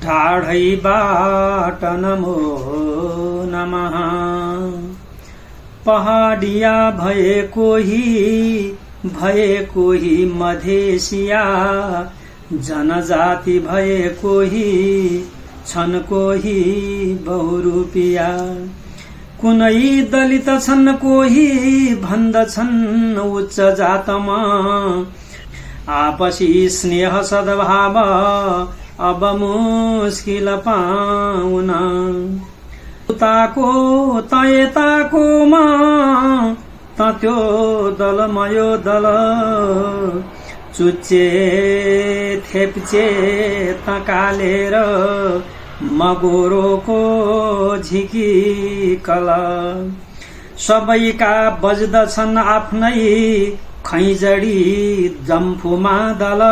टाढैबाट नमो नमः। पहाडिया भए कोही मधेसिया, जनजाति भए कोही छन् कोही बहुरूपिया। कुनै दलित छन् कोही भन्दछन् उच्च जातमा, आपसी स्नेह सद्भाव अब मुस्किल पाउन। उताको त यताकोमा त त्यो दल मयो दल, चुच्चे थेप्चे त कालेर मगोरोको झिकी कल। सबैका बज्दछन् आफ्नै खैजडी जम्फुमा दल,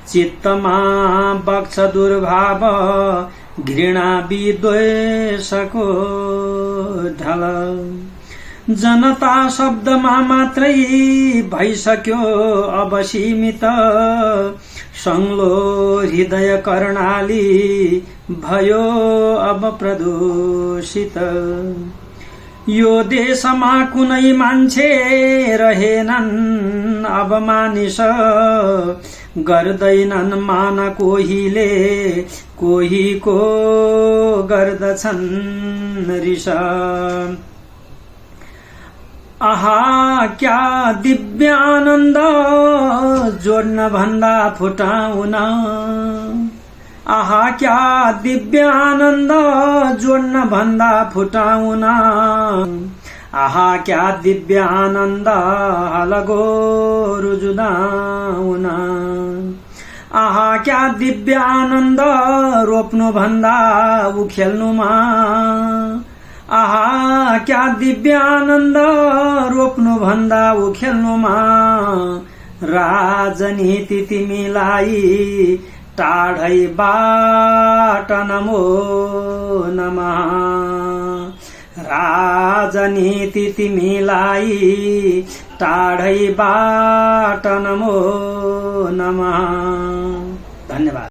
चित्तमा बग्छ दुर्भाव घृणा विद्वेषको ढल। जनता शब्दमा मात्रै भइसक्यो अब सीमित, संग्लो हृदय कर्णाली भयो अब प्रदूषित। यो देशमा कुनै मान्छे रहेनन् अब मानिस, गर्दैनन् मान कोहीले कोहीको गर्दछन् रिस। आहा क्या दिव्य आनन्द जोड्न भन्दा फुटाउन, आहा क्या दिव्य आनन्द जोड्न भन्दा फुटाउन। आहा क्या दिव्य आनन्द हलगोरु जुदाउन। आहा क्या दिव्य आनन्द रोप्नु भन्दा उखेल्नुमा। आहा क्या दिव्य आनन्द रोप्नु भन्दा उखेल्नुमा। राजनीति तिमीलाई टाढैबाट नमो नमः। राजनीति तिमीलाई टाढैबाट नमो नमः। धन्यवाद।